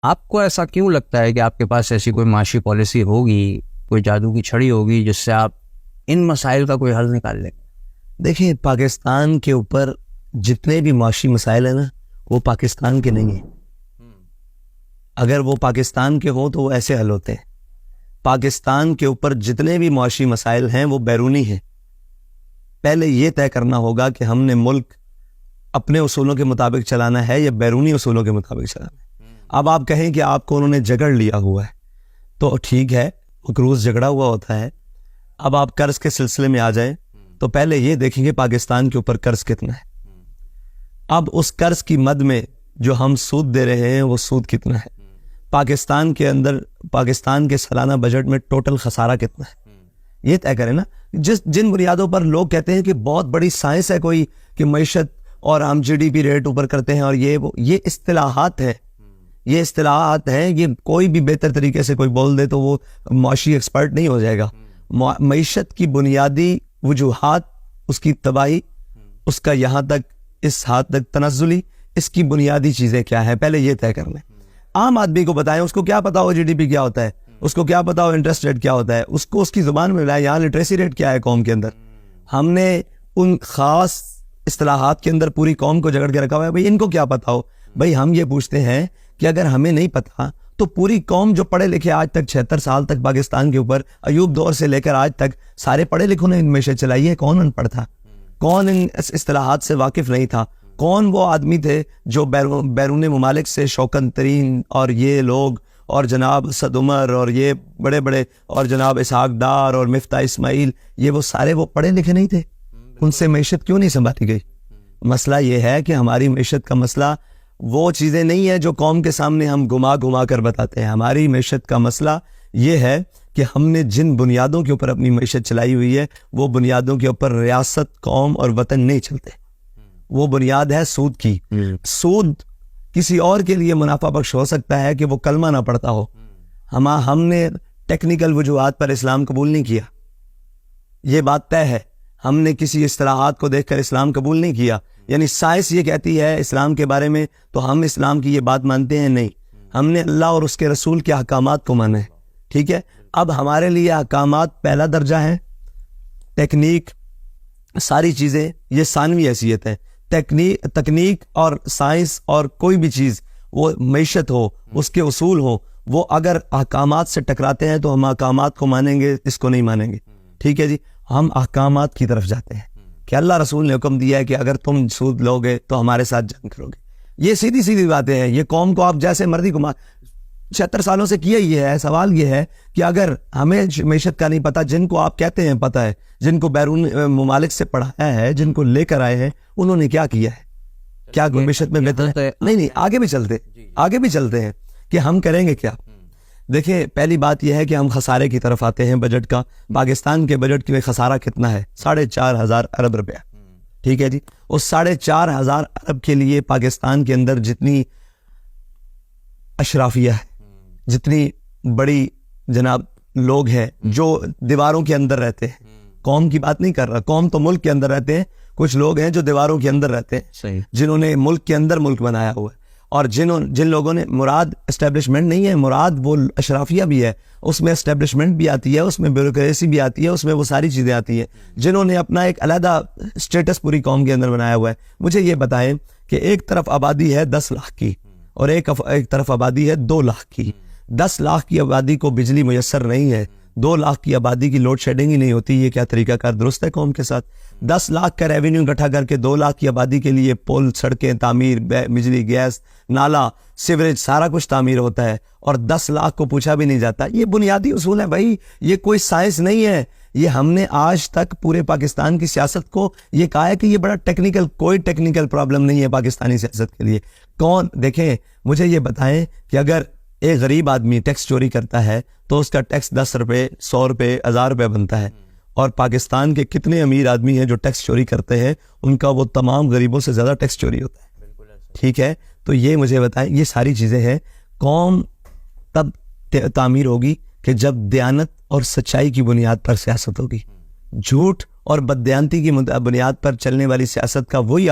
آپ کو ایسا کیوں لگتا ہے کہ آپ کے پاس ایسی کوئی معاشی پالیسی ہوگی, کوئی جادو کی چھڑی ہوگی جس سے آپ ان مسائل کا کوئی حل نکال لیں؟ دیکھیں, پاکستان کے اوپر جتنے بھی معاشی مسائل ہیں نا, وہ پاکستان کے نہیں ہیں. اگر وہ پاکستان کے ہوں تو وہ ایسے حل ہوتے ہیں. پاکستان کے اوپر جتنے بھی معاشی مسائل ہیں وہ بیرونی ہیں. پہلے یہ طے کرنا ہوگا کہ ہم نے ملک اپنے اصولوں کے مطابق چلانا ہے یا بیرونی اصولوں کے مطابق چلانا ہے. اب آپ کہیں کہ آپ کو انہوں نے جگڑ لیا ہوا ہے تو ٹھیک ہے, مقروض جھگڑا ہوا ہوتا ہے. اب آپ قرض کے سلسلے میں آ جائیں تو پہلے یہ دیکھیں کہ پاکستان کے اوپر قرض کتنا ہے. اب اس قرض کی مد میں جو ہم سود دے رہے ہیں وہ سود کتنا ہے. پاکستان کے اندر, پاکستان کے سالانہ بجٹ میں ٹوٹل خسارہ کتنا ہے, یہ طے کریں نا. جن بنیادوں پر لوگ کہتے ہیں کہ بہت بڑی سائنس ہے کوئی کہ معیشت اور ہم جی ڈی پی ریٹ اوپر کرتے ہیں اور یہ اصطلاحات ہیں, یہ اصطلاحات ہیں. یہ کوئی بھی بہتر طریقے سے کوئی بول دے تو وہ معاشی ایکسپرٹ نہیں ہو جائے گا. معیشت کی بنیادی وجوہات, اس کی تباہی, اس کا یہاں تک اس حد تک تنزلی, اس کی بنیادی چیزیں کیا ہیں پہلے یہ طے کر لیں. عام آدمی کو بتائیں, اس کو کیا پتا ہو جی ڈی پی کیا ہوتا ہے, اس کو کیا پتا ہو انٹرسٹ ریٹ کیا ہوتا ہے, اس کو اس کی زبان میں بتائیں یہاں لٹریسی ریٹ کیا ہے قوم کے اندر. ہم نے ان خاص اصطلاحات کے اندر پوری قوم کو جگڑ کے رکھا ہوا ہے. بھائی ان کو کیا پتا ہو؟ بھائی ہم یہ پوچھتے ہیں کہ اگر ہمیں نہیں پتا تو پوری قوم جو پڑھے لکھے آج تک 76 سال تک پاکستان کے اوپر ایوب دور سے لے کر آج تک سارے پڑھے لکھوں نے ان معیشت چلائی ہے. کون ان پڑھ تھا؟ کون ان اصطلاحات سے واقف نہیں تھا؟ کون وہ آدمی تھے جو بیرون ممالک سے شوکن ترین اور یہ لوگ اور جناب اسد عمر اور یہ بڑے بڑے اور جناب اسحاق ڈار اور مفتاح اسماعیل, یہ وہ سارے وہ پڑھے لکھے نہیں تھے؟ ان سے معیشت کیوں نہیں سنبھالی گئی؟ مسئلہ یہ ہے کہ ہماری معیشت کا مسئلہ وہ چیزیں نہیں ہے جو قوم کے سامنے ہم گھما کر بتاتے ہیں. ہماری معیشت کا مسئلہ یہ ہے کہ ہم نے جن بنیادوں کے اوپر اپنی معیشت چلائی ہوئی ہے وہ بنیادوں کے اوپر ریاست, قوم اور وطن نہیں چلتے. وہ بنیاد ہے سود کی. سود کسی اور کے لیے منافع بخش ہو سکتا ہے کہ وہ کلمہ نہ پڑھتا ہو. ہم نے ٹیکنیکل وجوہات پر اسلام قبول نہیں کیا, یہ بات طے ہے. ہم نے کسی اصطلاحات کو دیکھ کر اسلام قبول نہیں کیا. یعنی سائنس یہ کہتی ہے اسلام کے بارے میں تو ہم اسلام کی یہ بات مانتے ہیں, نہیں. ہم نے اللہ اور اس کے رسول کے احکامات کو مانا ہے. ٹھیک ہے, اب ہمارے لیے احکامات پہلا درجہ ہے, تکنیک ساری چیزیں یہ ثانوی حیثیت ہے. تکنیک اور سائنس اور کوئی بھی چیز وہ معیشت ہو, اس کے اصول ہو, وہ اگر احکامات سے ٹکراتے ہیں تو ہم احکامات کو مانیں گے, اس کو نہیں مانیں گے. ٹھیک ہے جی, ہم احکامات کی طرف جاتے ہیں کہ اللہ رسول نے حکم دیا ہے کہ اگر تم سود لو گے تو ہمارے ساتھ جنگ کرو گے. یہ سیدھی سیدھی باتیں ہیں. یہ قوم کو آپ جیسے مرضی گھما 76 سالوں سے کیا یہ ہے. سوال یہ ہے کہ اگر ہمیں معیشت کا نہیں پتا, جن کو آپ کہتے ہیں پتا ہے, جن کو بیرون ممالک سے پڑھایا ہے, جن کو لے کر آئے ہیں, انہوں نے کیا کیا ہے؟ کیا معیشت میں بہتر ہے؟ نہیں, آگے بھی چلتے ہیں کہ ہم کریں گے کیا. دیکھیں, پہلی بات یہ ہے کہ ہم خسارے کی طرف آتے ہیں بجٹ کا. پاکستان کے بجٹ کے خسارہ کتنا ہے؟ 4,500 ارب روپیہ. ٹھیک ہے جی, اس 4,500 ارب کے لیے پاکستان کے اندر جتنی اشرافیہ ہے, جتنی بڑی جناب لوگ ہیں جو دیواروں کے اندر رہتے ہیں, قوم کی بات نہیں کر رہا, قوم تو ملک کے اندر رہتے ہیں, کچھ لوگ ہیں جو دیواروں کے اندر رہتے ہیں, جنہوں نے ملک کے اندر ملک بنایا ہوا ہے, اور جن لوگوں نے, مراد اسٹیبلشمنٹ نہیں ہے, مراد وہ اشرافیہ بھی ہے, اس میں اسٹیبلشمنٹ بھی آتی ہے, اس میں بیوروکریسی بھی آتی ہے, اس میں وہ ساری چیزیں آتی ہیں, جنہوں نے اپنا ایک علیحدہ اسٹیٹس پوری قوم کے اندر بنایا ہوا ہے. مجھے یہ بتائیں کہ ایک طرف آبادی ہے 10 لاکھ کی اور ایک طرف آبادی ہے 2 لاکھ کی. 10 لاکھ کی آبادی کو بجلی میسر نہیں ہے, 2 لاکھ کی آبادی کی لوڈ شیڈنگ ہی نہیں ہوتی. یہ کیا طریقہ کار درست ہے قوم کے ساتھ؟ 10 لاکھ کا ریونیو اکٹھا کر کے 2 لاکھ کی آبادی کے لیے پول, سڑکیں تعمیر, بجلی, گیس, نالا, سیوریج, سارا کچھ تعمیر ہوتا ہے, اور 10 لاکھ کو پوچھا بھی نہیں جاتا. یہ بنیادی اصول ہے بھائی, یہ کوئی سائنس نہیں ہے. یہ ہم نے آج تک پورے پاکستان کی سیاست کو یہ کہا ہے کہ یہ بڑا ٹیکنیکل, کوئی ٹیکنیکل پرابلم نہیں ہے پاکستانی سیاست کے لیے. کون, دیکھیں مجھے یہ بتائیں کہ اگر ایک غریب آدمی ٹیکس چوری کرتا ہے تو اس کا ٹیکس 10 روپے, 100 روپے, 1000 روپے بنتا ہے, اور پاکستان کے کتنے امیر آدمی ہیں جو ٹیکس چوری کرتے ہیں, ان کا وہ تمام غریبوں سے زیادہ ٹیکس چوری ہوتا ہے. ٹھیک ہے, تو یہ مجھے بتائیں, یہ ساری چیزیں ہیں. قوم تب تعمیر ہوگی کہ جب دیانت اور سچائی کی بنیاد پر سیاست ہوگی. جھوٹ اور بددیانتی کی بنیاد پر چلنے والی سیاست کا وہی